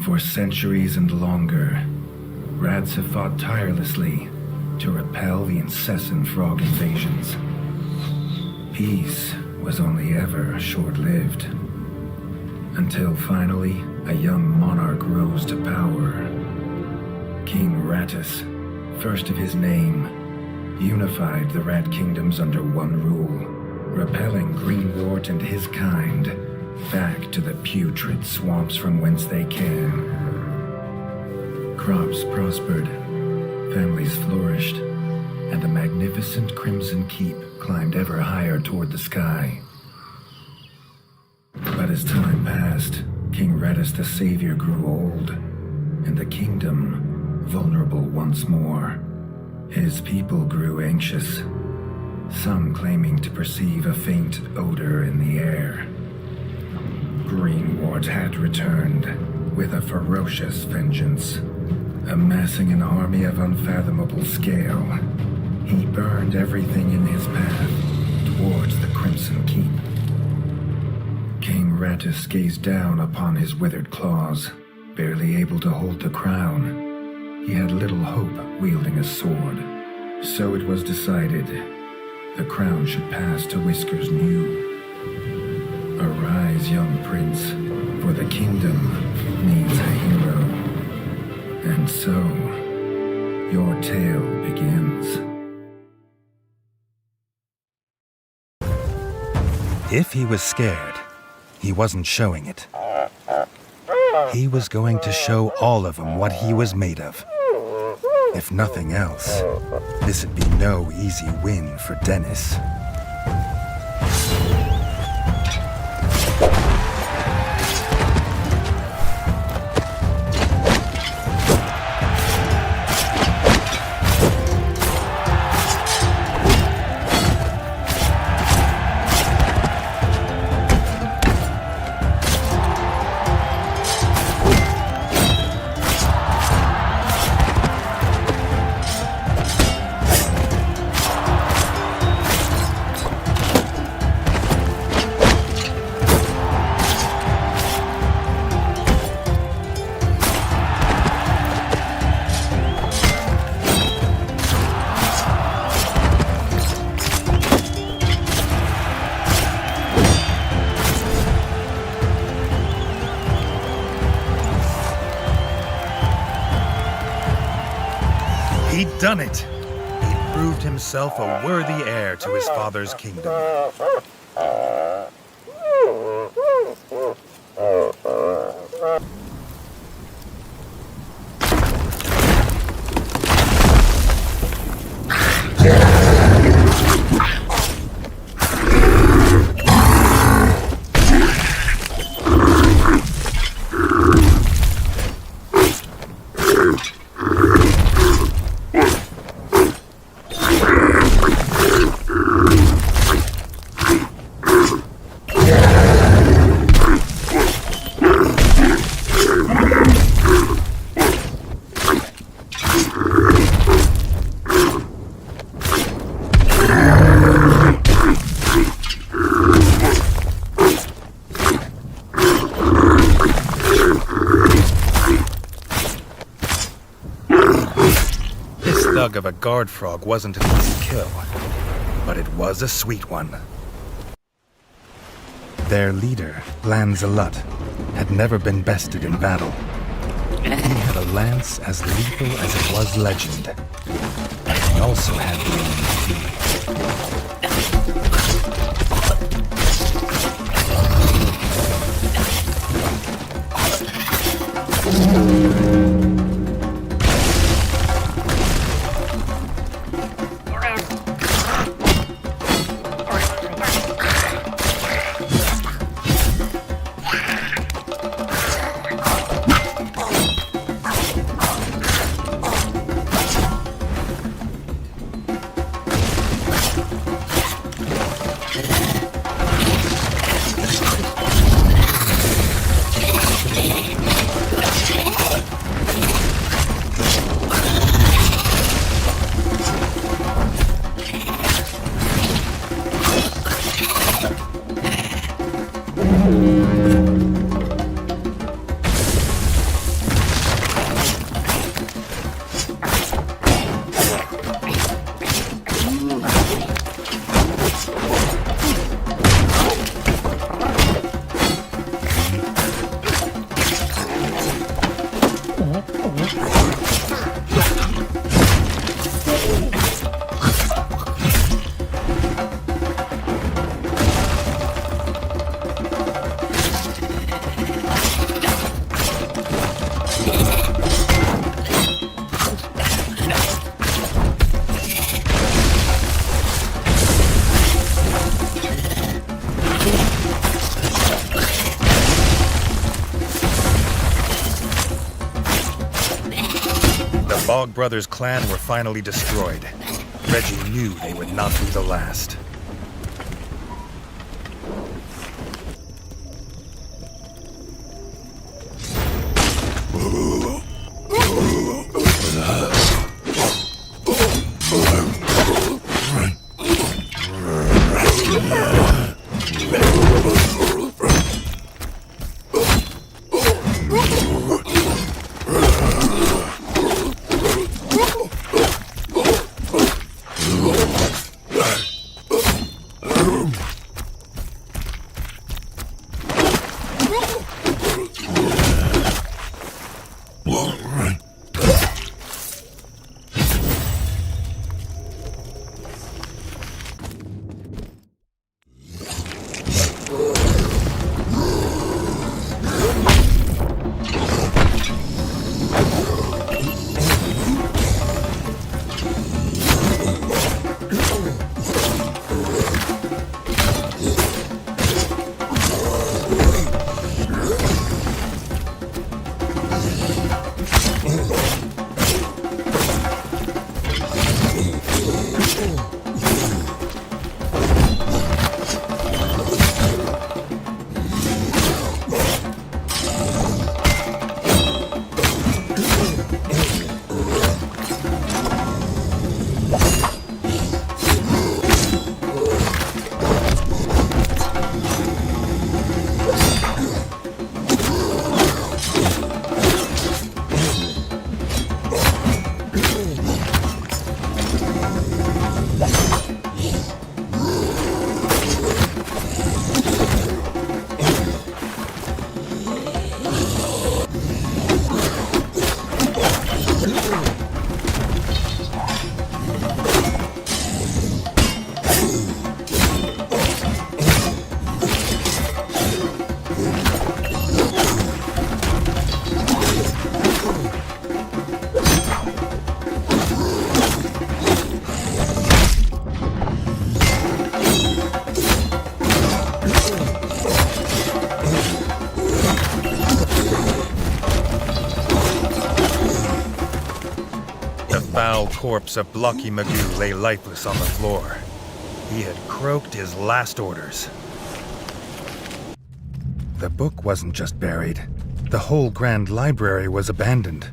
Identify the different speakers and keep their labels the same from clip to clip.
Speaker 1: For centuries and longer, rats have fought tirelessly to repel the incessant frog invasions. Peace was only ever short-lived, until finally a young monarch rose to power. King Rattus, first of his name, unified the rat kingdoms under one rule, repelling Green Wart and his kind back to the putrid swamps from whence they came. Crops prospered, families flourished, and the magnificent Crimson Keep climbed ever higher toward the sky. But as time passed, King Rattus the Savior grew old, and the kingdom vulnerable once more. His people grew anxious, some claiming to perceive a faint odor in the air. Green Wart had returned with a ferocious vengeance. Amassing an army of unfathomable scale, he burned everything in his path towards the Crimson Keep. King Rattus gazed down upon his withered claws, barely able to hold the crown. He had little hope wielding a sword, so it was decided the crown should pass to Whiskers new. Arise, young prince, for the kingdom needs a hero. And so, your tale begins.
Speaker 2: If he was scared, he wasn't showing it. He was going to show all of them what he was made of. If nothing else, this'd be no easy win for Denis. He'd done it. He'd proved himself a worthy heir to his father's kingdom. Of a guard frog wasn't an easy kill, but it was a sweet one. Their leader, Alut, had never been bested in battle. He had a lance as lethal as it was legend. He also had Bog Brothers' clan were finally destroyed. Reggie knew they would not be the last. The corpse of Blocky Magu lay lifeless on the floor. He had croaked his last orders. The book wasn't just buried. The whole Grand Library was abandoned.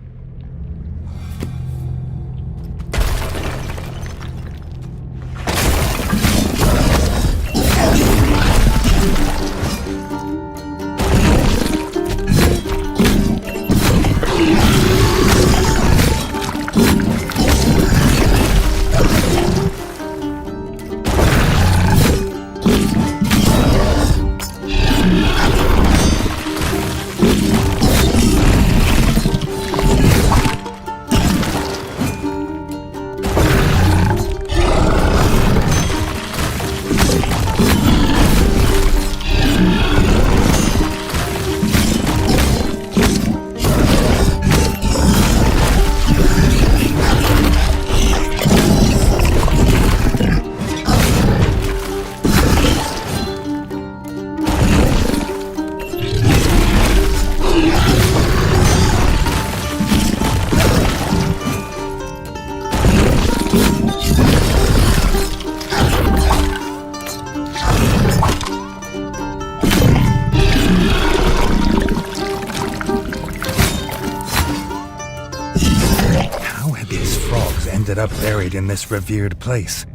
Speaker 2: Up buried in this revered place.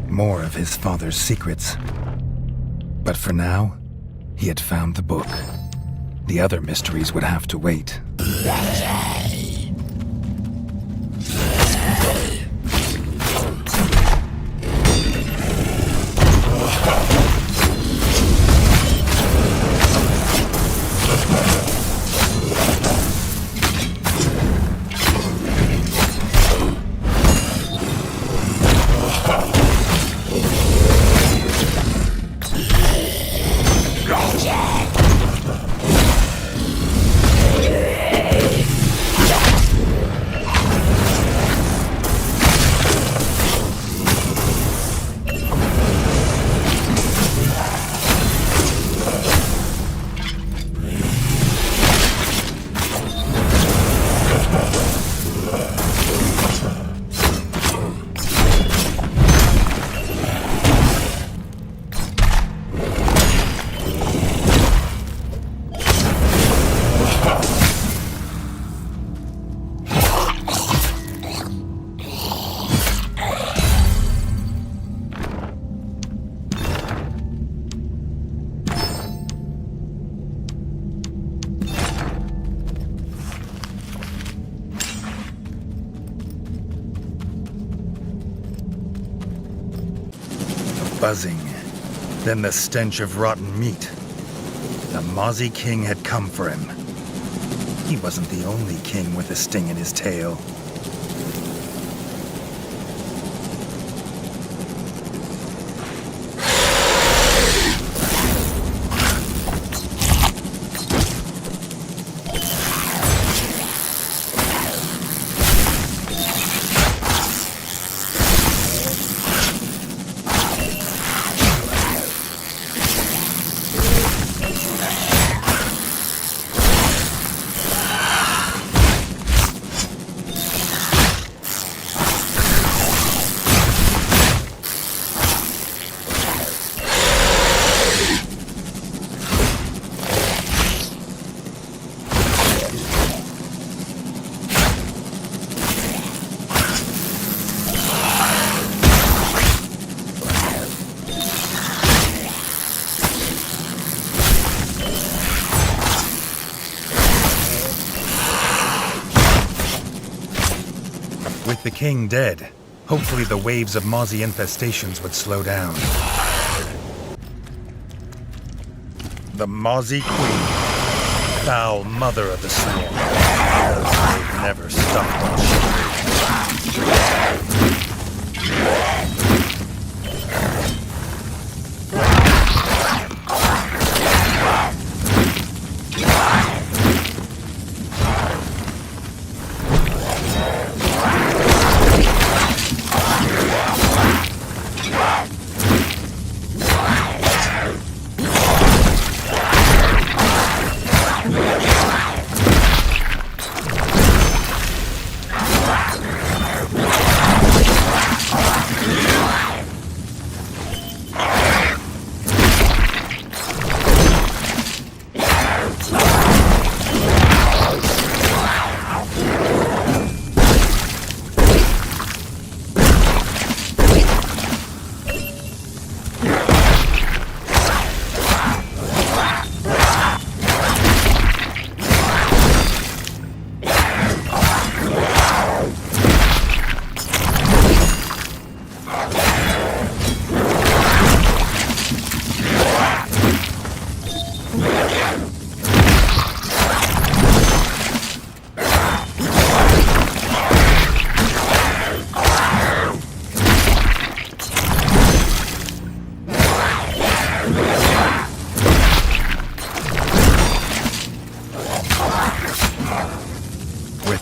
Speaker 2: More of his father's secrets. But for now, he had found the book. The other mysteries would have to wait. buzzing, then the stench of rotten meat. The Mozi King had come for him. He wasn't the only king with a sting in his tail. With the king dead, hopefully the waves of Mozi infestations would slow down. The Mozi Queen, foul mother of the swarm. They've never stopped on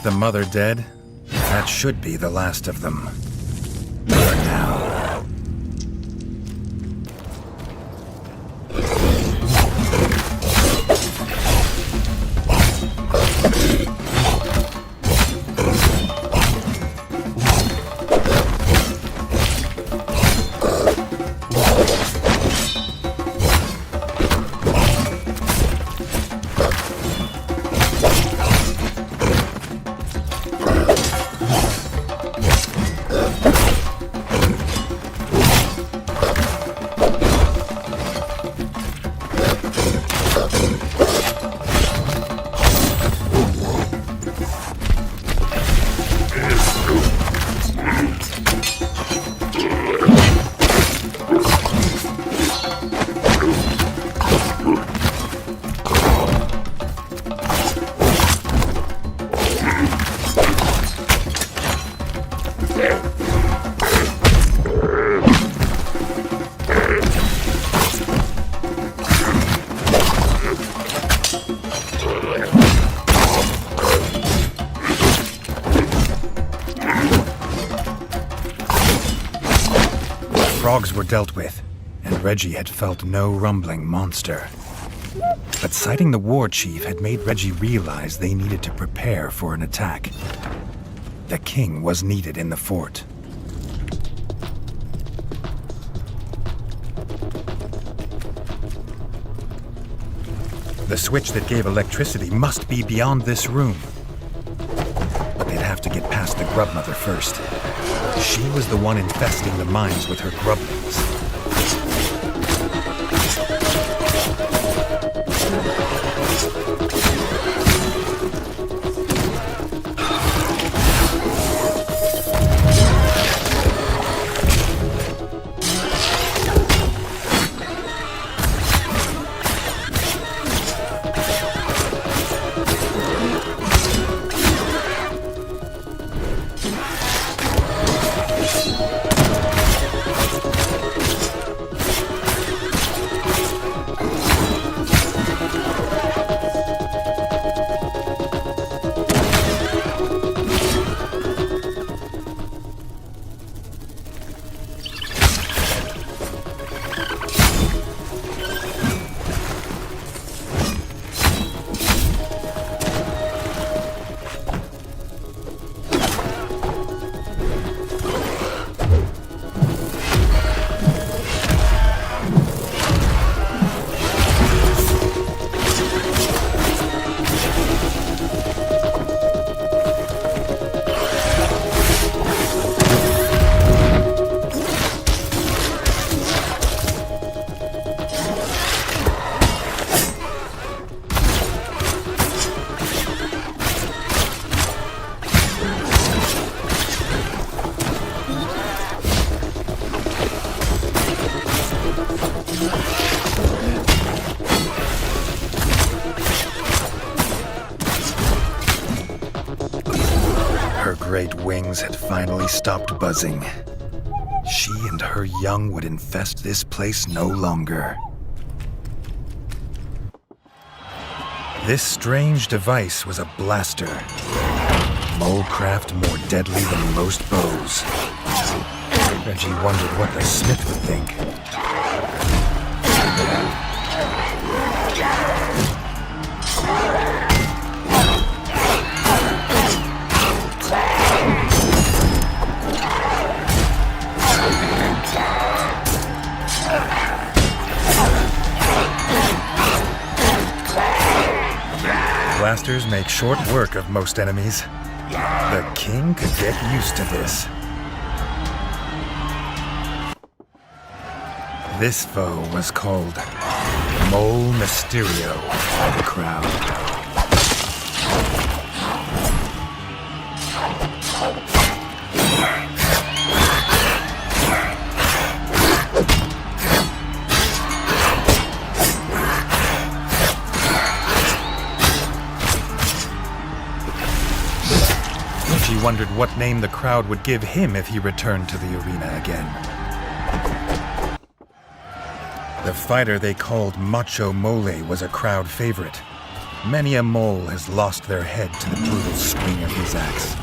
Speaker 2: the mother dead, that should be the last of them. For now. Frogs were dealt with, and Reggie had felt no rumbling monster. But sighting the Warchief had made Reggie realize they needed to prepare for an attack. The king was needed in the fort. The switch that gave electricity must be beyond this room. But they'd have to get past the grubmother first. She was the one infesting the mines with her grublings. great wings had finally stopped buzzing. She and her young would infest this place no longer. This strange device was a blaster. Molecraft more deadly than most bows. Reggie wondered what the smith would think. Blasters make short work of most enemies. The king could get used to this. This foe was called Mysterio by the crowd. He wondered what name the crowd would give him if he returned to the arena again. The fighter they called Macho Mole was a crowd favorite. Many a mole has lost their head to the brutal swing of his axe.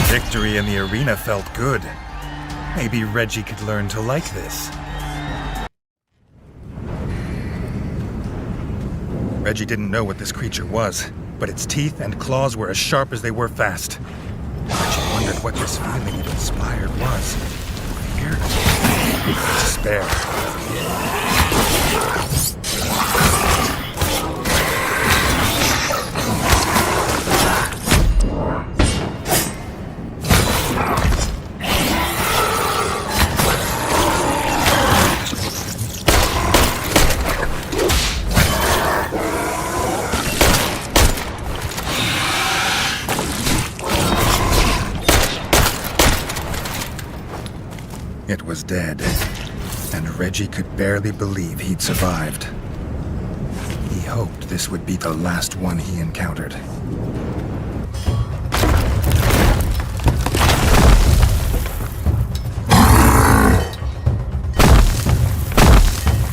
Speaker 2: Victory in the arena felt good. Maybe Reggie could learn to like this. Reggie didn't know what this creature was, but its teeth and claws were as sharp as they were fast. Reggie wondered what this feeling it inspired was. Fear? Despair? It was dead, and Reggie could barely believe he'd survived. He hoped this would be the last one he encountered.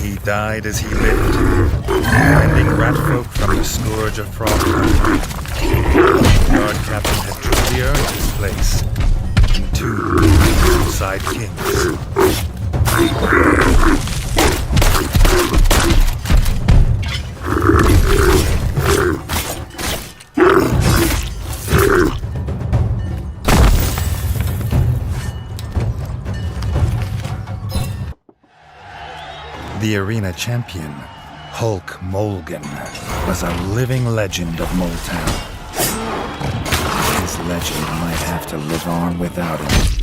Speaker 2: He died as he lived, defending ratfolk from the scourge of frost. The guard captain had truly earned his place. Two hillside kings. The arena champion, Hulk Molgan, was a living legend of Moletown. His legend might have to live on without him.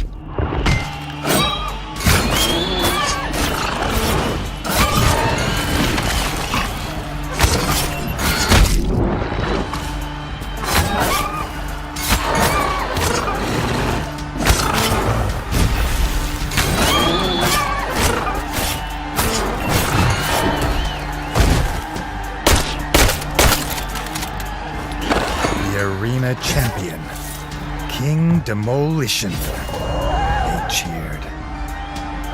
Speaker 2: Arena champion, King Demolition. They cheered.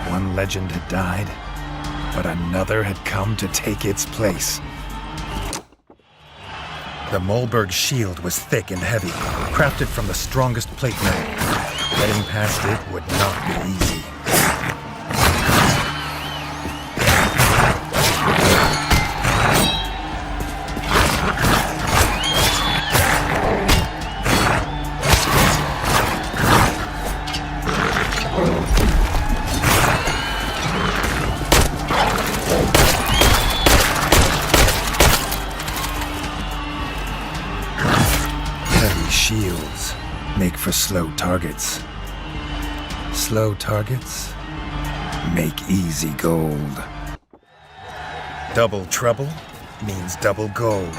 Speaker 2: One legend had died, but another had come to take its place. The Molberg shield was thick and heavy, crafted from the strongest plate metal. Getting past it would not be easy. for slow targets. Slow targets make easy gold. Double trouble means double gold.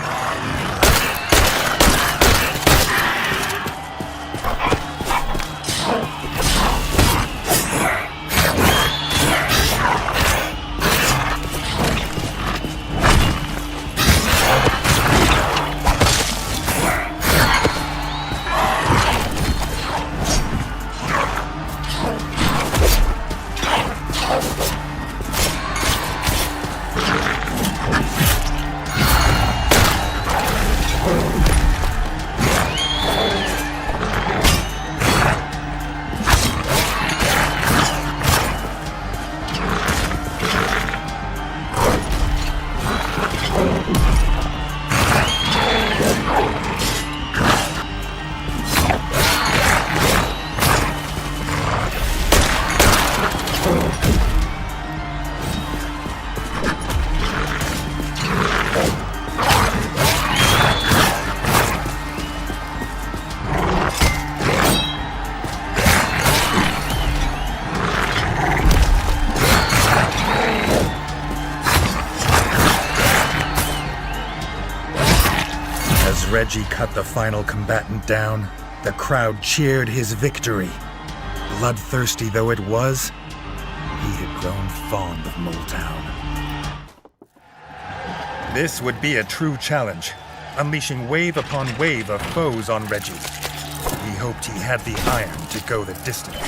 Speaker 2: Reggie cut the final combatant down, the crowd cheered his victory. Bloodthirsty though it was, he had grown fond of Moletown. This would be a true challenge, unleashing wave upon wave of foes on Reggie. He hoped he had the iron to go the distance.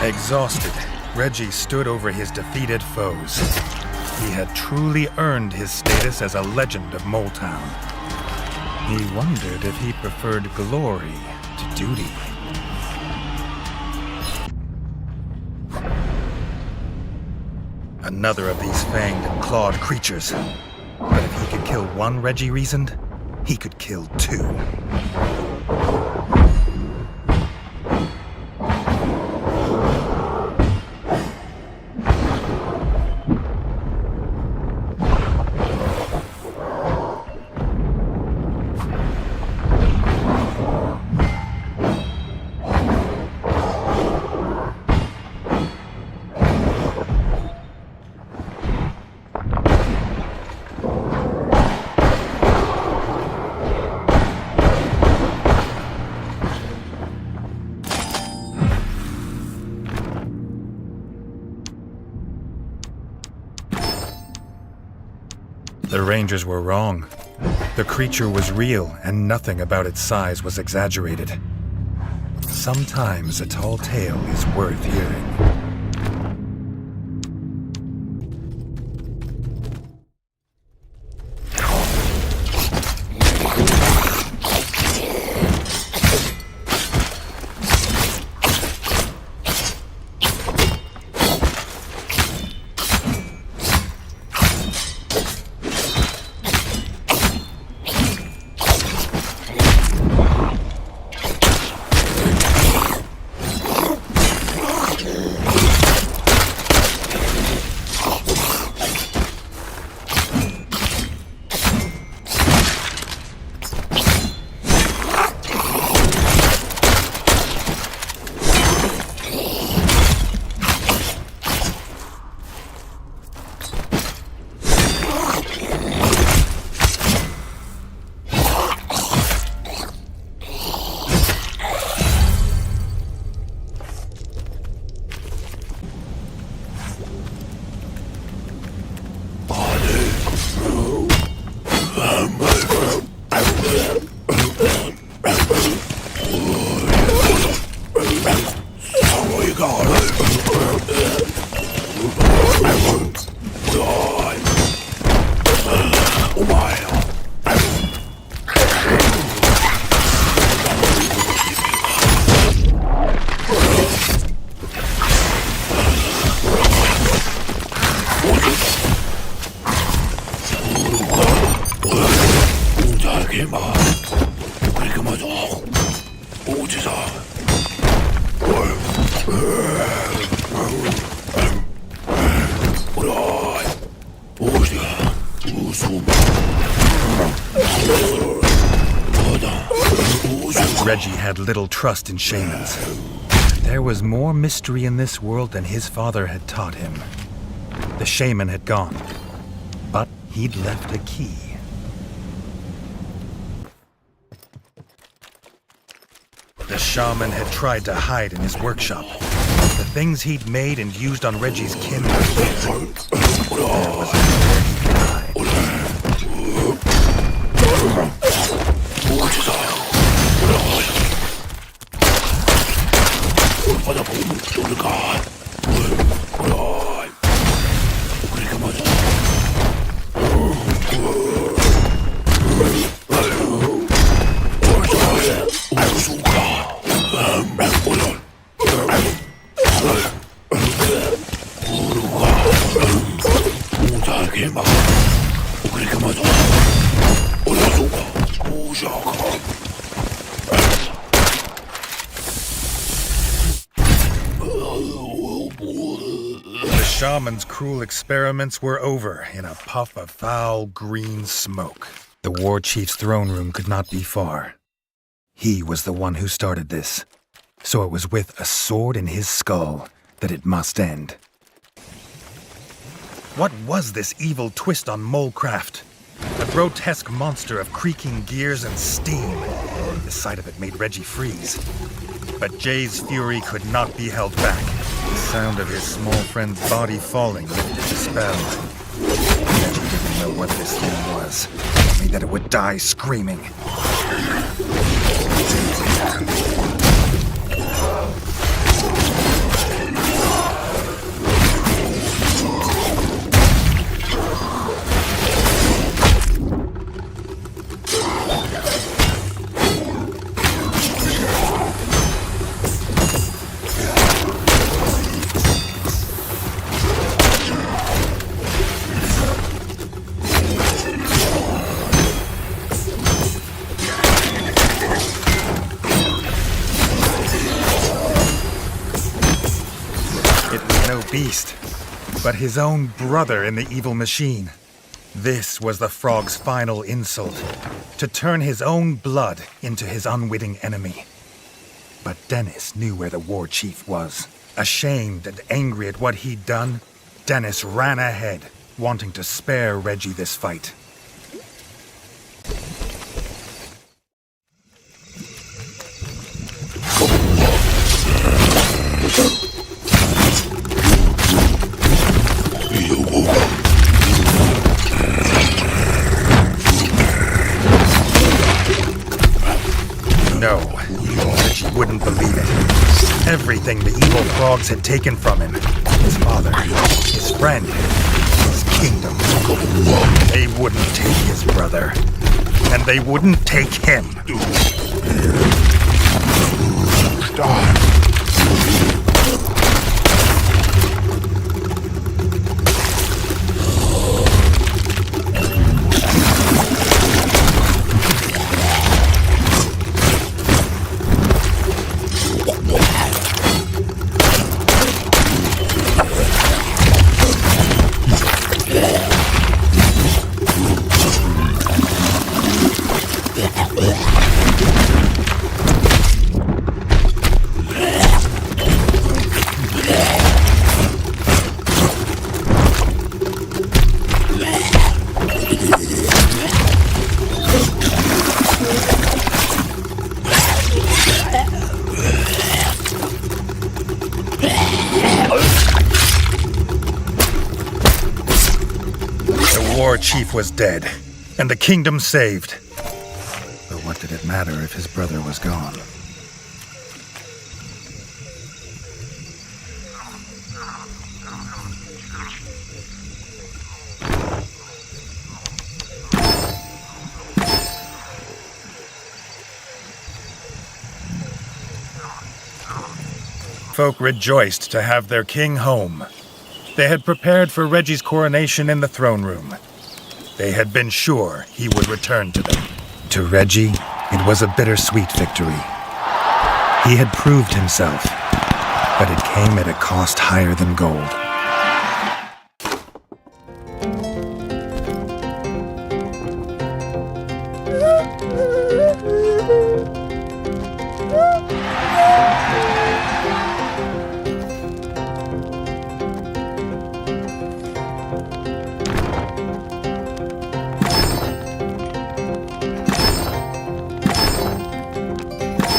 Speaker 2: Exhausted, Reggie stood over his defeated foes. He had truly earned his status as a legend of Moletown. He wondered if he preferred glory to duty. Another of these fanged and clawed creatures. But if he could kill one Reggie reasoned, he could kill two. The Rangers were wrong. The creature was real, and nothing about its size was exaggerated. Sometimes a tall tale is worth hearing. Reggie had little trust in shamans. There was more mystery in this world than his father had taught him. The shaman had gone, but he'd left a key. The shaman had tried to hide in his workshop. The things he'd made and used on Reggie's kin were here. There was nowhere he could hide. The shaman's cruel experiments were over in a puff of foul green smoke. The Warchief's throne room could not be far. He was the one who started this, so it was with a sword in his skull that it must end. What was this evil twist on molecraft? A grotesque monster of creaking gears and steam. The sight of it made Reggie freeze. But Jay's fury could not be held back. The sound of his small friend's body falling lifted the spell. Reggie didn't know what this thing was, only that it would die screaming. Beast, but his own brother in the evil machine. This was the frog's final insult, to turn his own blood into his unwitting enemy. But Denis knew where the Warchief was. Ashamed and angry at what he'd done, Denis ran ahead, wanting to spare Reggie this fight. No, Reggie wouldn't believe it. Everything the evil frogs had taken from him. His father, his friend, his kingdom. They wouldn't take his brother. And they wouldn't take him. Warchief was dead, and the kingdom saved. But what did it matter if his brother was gone? Folk rejoiced to have their king home. They had prepared for Reggie's coronation in the throne room. They had been sure he would return to them. To Reggie, it was a bittersweet victory. He had proved himself, but it came at a cost higher than gold.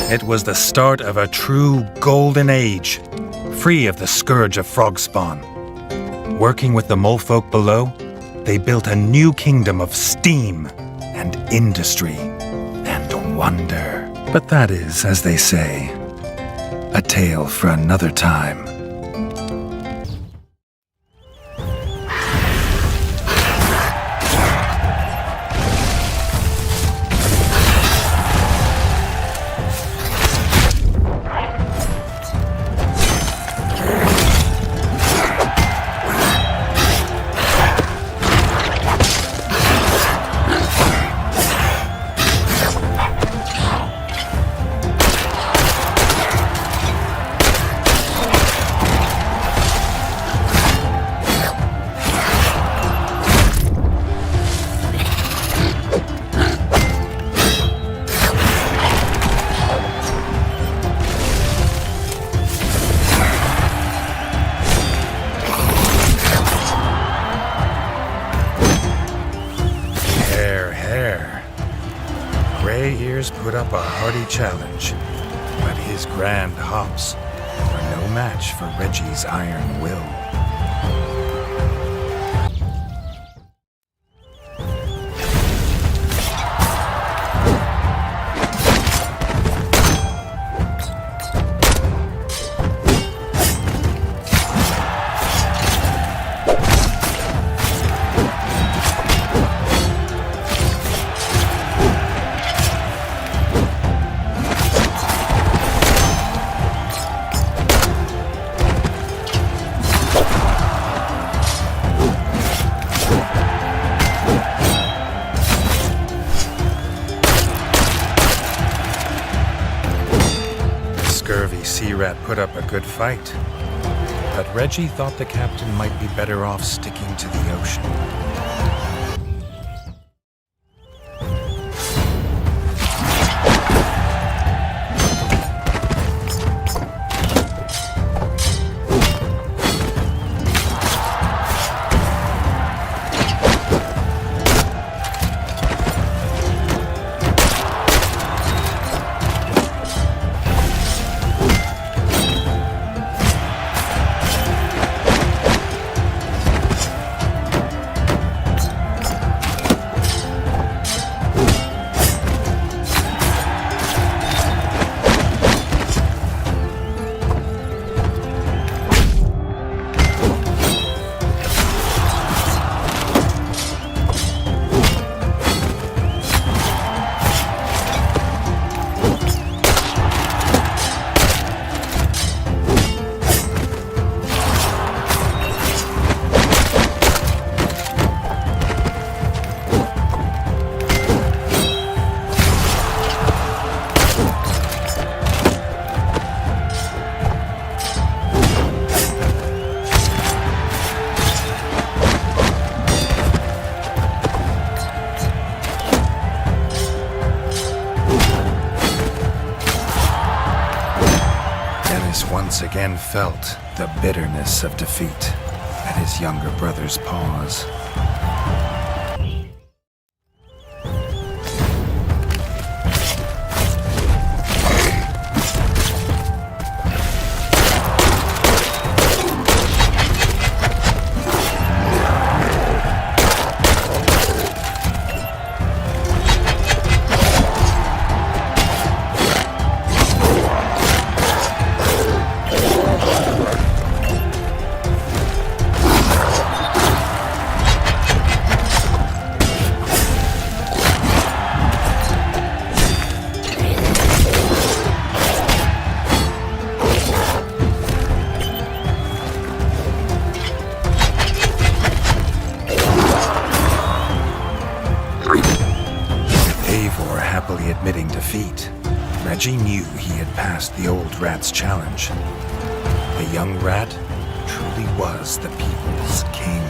Speaker 2: It was the start of a true golden age, free of the scourge of frog spawn. Working with the molefolk below, they built a new kingdom of steam and industry and wonder. But that is, as they say, a tale for another time. Put up a hearty challenge, but his grand hops were no match for Reggie's iron will. Sea-Rat put up a good fight, but Reggie thought the captain might be better off sticking to the ocean. Once again felt the bitterness of defeat at his younger brother's paws. Admitting defeat, Reggie knew he had passed the old rat's challenge. The young rat truly was the people's king.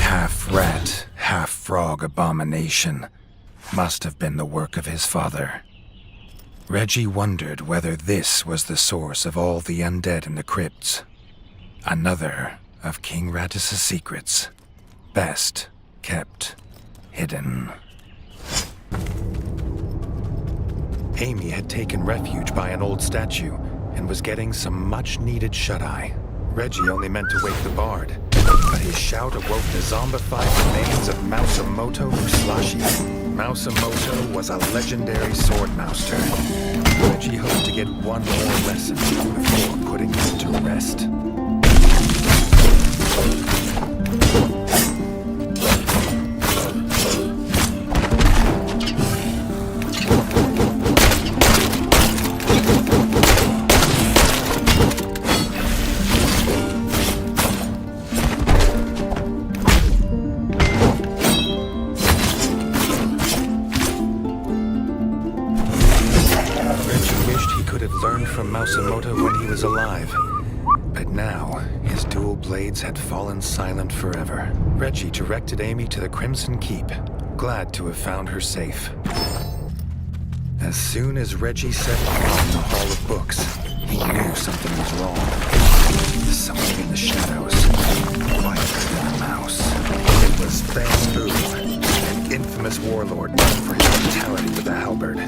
Speaker 1: Half-rat, half-frog abomination must have been the work of his father.
Speaker 2: Reggie wondered whether this was the source of all the undead in the crypts. Another of King Radis' secrets, best kept hidden. Amy had taken refuge by an old statue and was getting some much-needed shut-eye. Reggie only meant to wake the bard, but his shout awoke the zombified remains of Mausamoto Muslashi. Mausamoto was a legendary swordmaster. Reggie hoped to get one more lesson before putting him to rest. Mausamoto when he was alive, but now his dual blades had fallen silent forever. Reggie directed Amy to the Crimson Keep, glad to have found her safe. As soon as Reggie set foot in the Hall of Books, he knew something was wrong. Something in the shadows, quieter than a mouse. It was Bamboo, an infamous warlord known for his brutality with a halberd.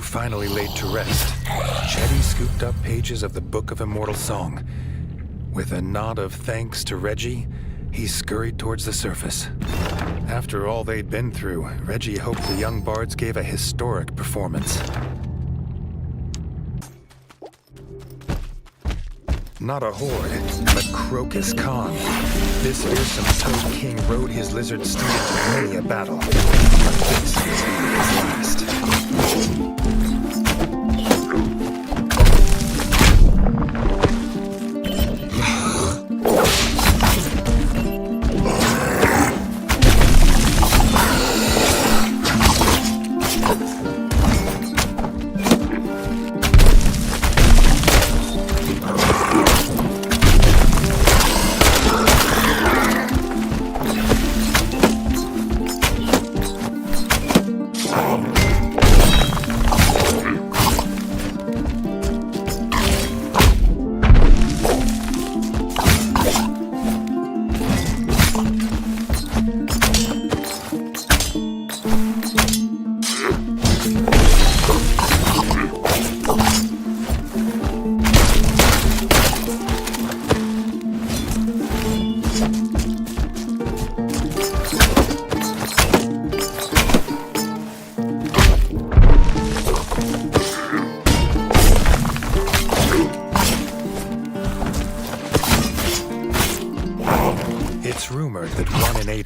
Speaker 2: Finally laid to rest, Chetty scooped up pages of the Book of Immortal Song. With a nod of thanks to Reggie, he scurried towards the surface. After all they'd been through, Reggie hoped the young bards gave a historic performance. Not a horde, but Crocus Khan. This fearsome Toad King rode his lizard steed into many a battle, but this was his last.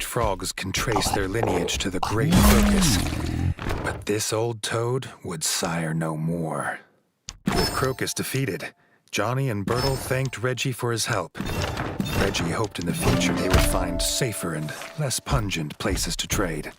Speaker 2: Frogs can trace their lineage to the great Crocus, but this old toad would sire no more. With Crocus defeated, Johnny and Bertle thanked Reggie for his help. Reggie hoped in the future they would find safer and less pungent places to trade.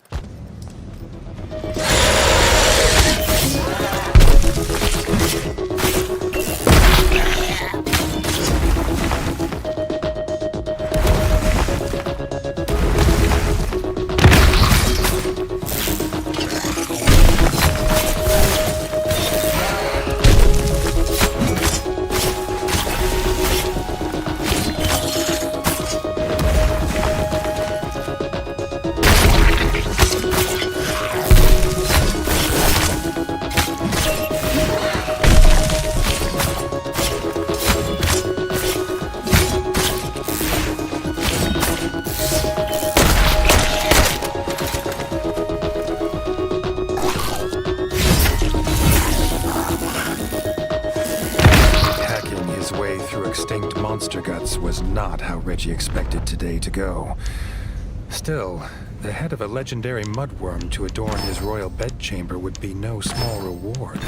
Speaker 2: was not how Reggie expected today to go. Still, the head of a legendary mudworm to adorn his royal bedchamber would be no small reward.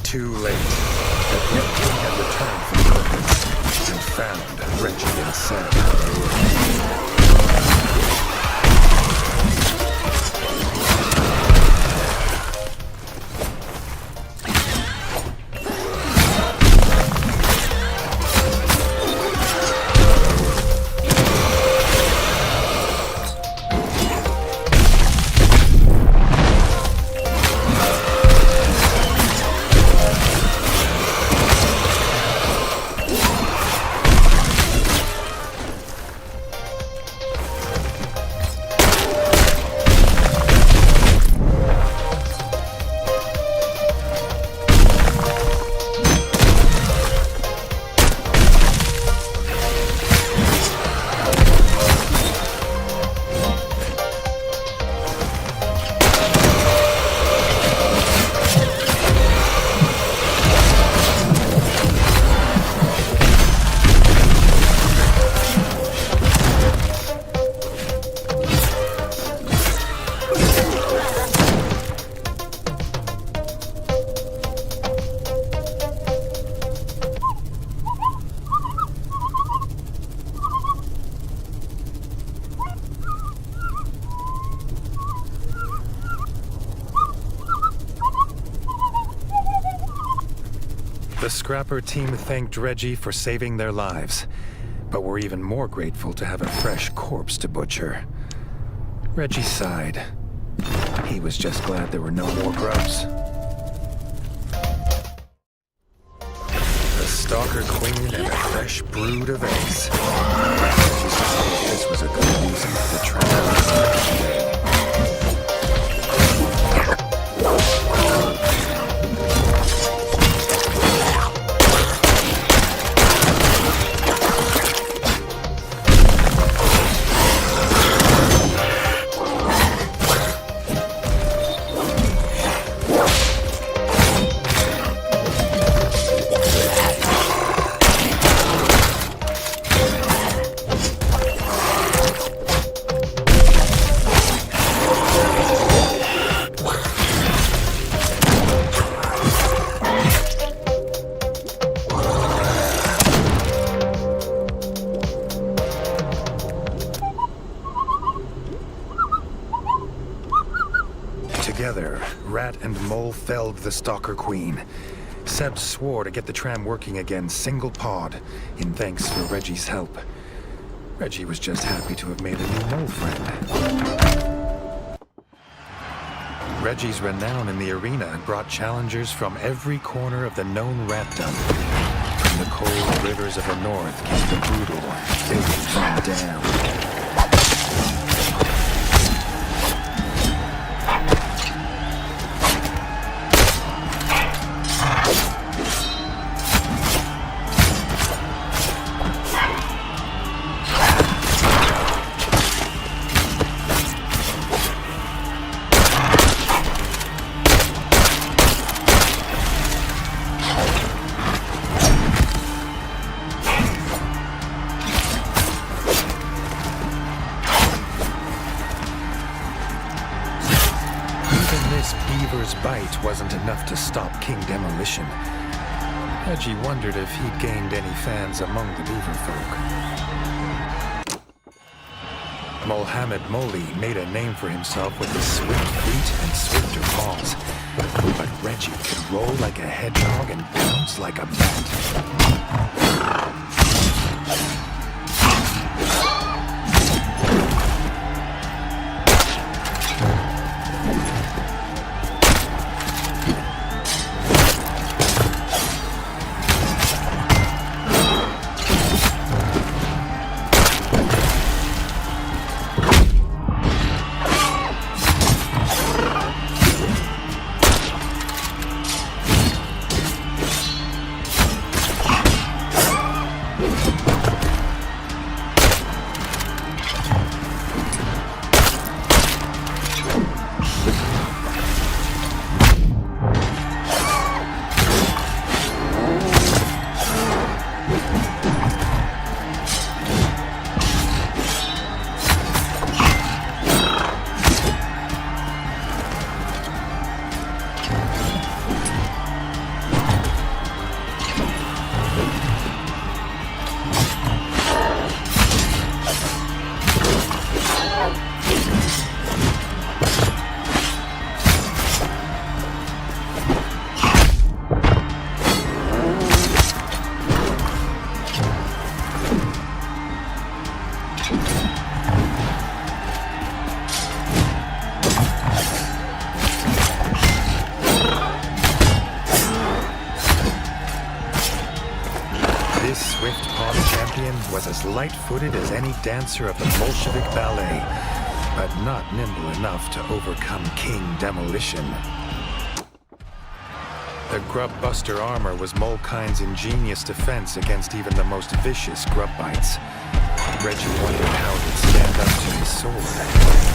Speaker 2: Too late. The Pit King had returned from purpose and found Reggie instead. The Scrapper team thanked Reggie for saving their lives, but were even more grateful to have a fresh corpse to butcher. Reggie sighed. He was just glad there were no more grubs. The Stalker Queen and a fresh brood of eggs. This was a good reason for the trial. Together, Rat and Mole felled the Stalker Queen. Seb swore to get the tram working again single pod, in thanks for Reggie's help. Reggie was just happy to have made a new mole friend. Reggie's renown in the arena brought challengers from every corner of the known ratdom. From the cold rivers of the north came the brutal Billy Van Dam. Bite wasn't enough to stop King Demolition. Reggie wondered if he'd gained any fans among the beaver folk. Mohammed Moli made a name for himself with his swift feet and swifter paws. But Reggie could roll like a hedgehog and bounce like a bat. This swift-pawed champion was as light-footed as any dancer of the Bolshevik ballet, but not nimble enough to overcome King Demolition. The Grub-Buster armor was Molkind's ingenious defense against even the most vicious grub bites. Reggie wondered how it would stand up to his sword.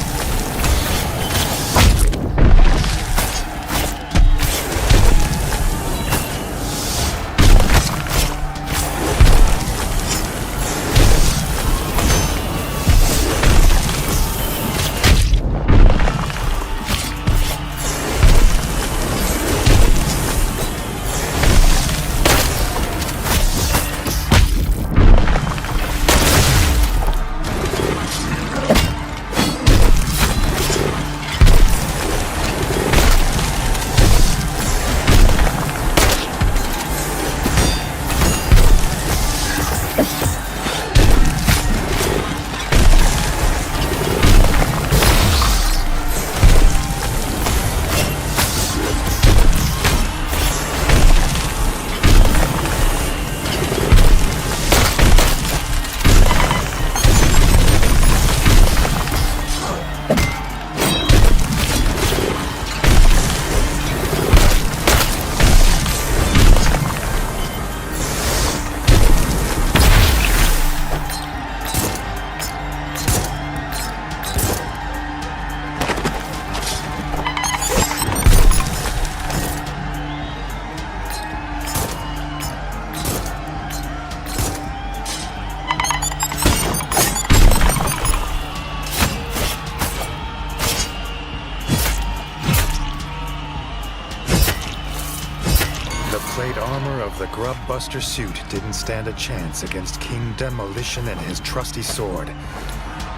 Speaker 2: The Grub-Buster suit didn't stand a chance against King Demolition and his trusty sword.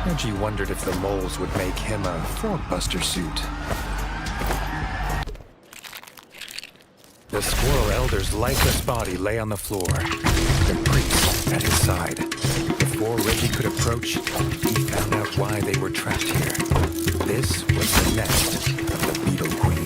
Speaker 2: Reggie wondered if the moles would make him a Frog-Buster suit. The Squirrel Elder's lifeless body lay on the floor, the priest at his side. Before Reggie could approach, he found out why they were trapped here. This was the nest of the Beetle Queen.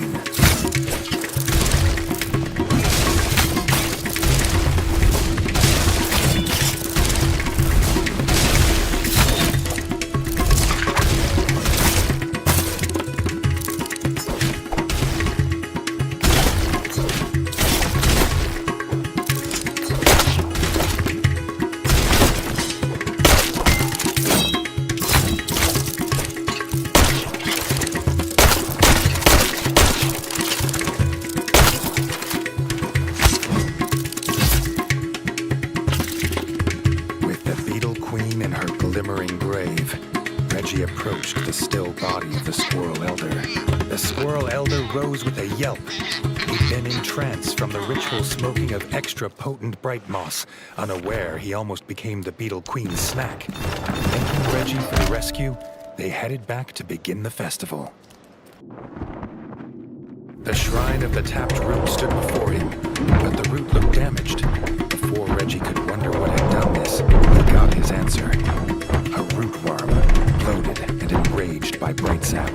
Speaker 2: Approached the still body of the Squirrel Elder. The Squirrel Elder rose with a yelp. He'd been in trance from the ritual smoking of extra potent bright moss. Unaware, he almost became the Beetle Queen's snack. Thanking Reggie for the rescue, they headed back to begin the festival. The shrine of the tapped root stood before him, but the root looked damaged. Before Reggie could wonder what had done this, he got his answer. A Rootworm, bloated and enraged by bright sap.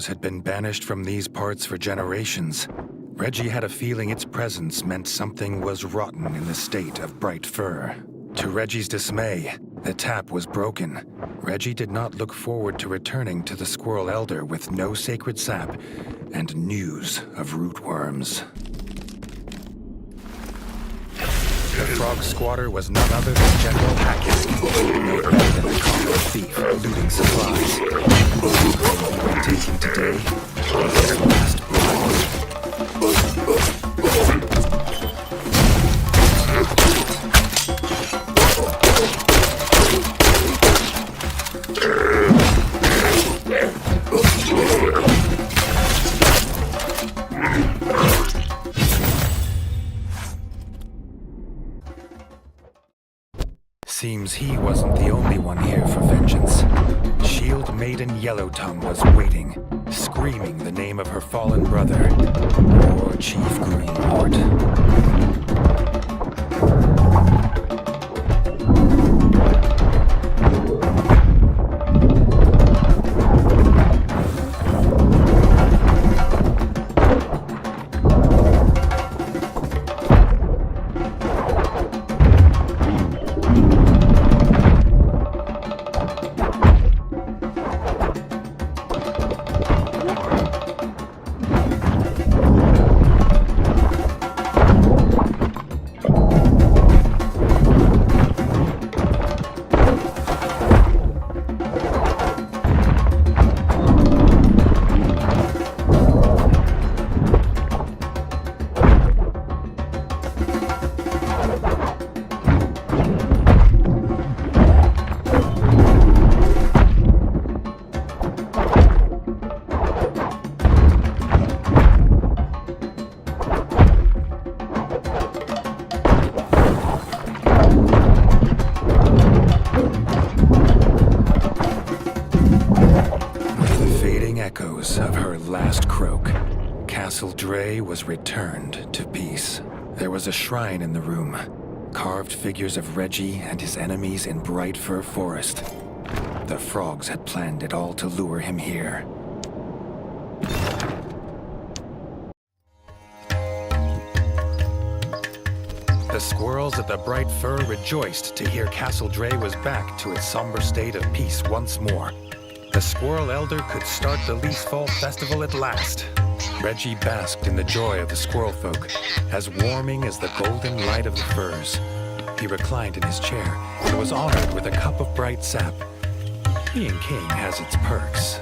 Speaker 2: Had been banished from these parts for generations. Reggie had a feeling its presence meant something was rotten in the state of bright fur. To Reggie's dismay, the tap was broken. Reggie did not look forward to returning to the Squirrel Elder with no sacred sap and news of rootworms. The frog squatter was none other than General Hackett, no better than a common thief looting supplies. What we were taking today was his last blow. Seems he wasn't the only one here for vengeance. Shield Maiden Yellowtongue was waiting, screaming the name of her fallen brother, Warchief Wart. Was returned to peace. There was a shrine in the room, carved figures of Reggie and his enemies in bright fir forest. The frogs had planned it all to lure him here. The squirrels at the bright fir rejoiced to hear Castle Dre was back to its somber state of peace once more. The squirrel elder could start the Leafall Festival at last. Reggie basked in the joy of the squirrel folk, as warming as the golden light of the firs. He reclined in his chair and was honored with a cup of bright sap. Being king has its perks.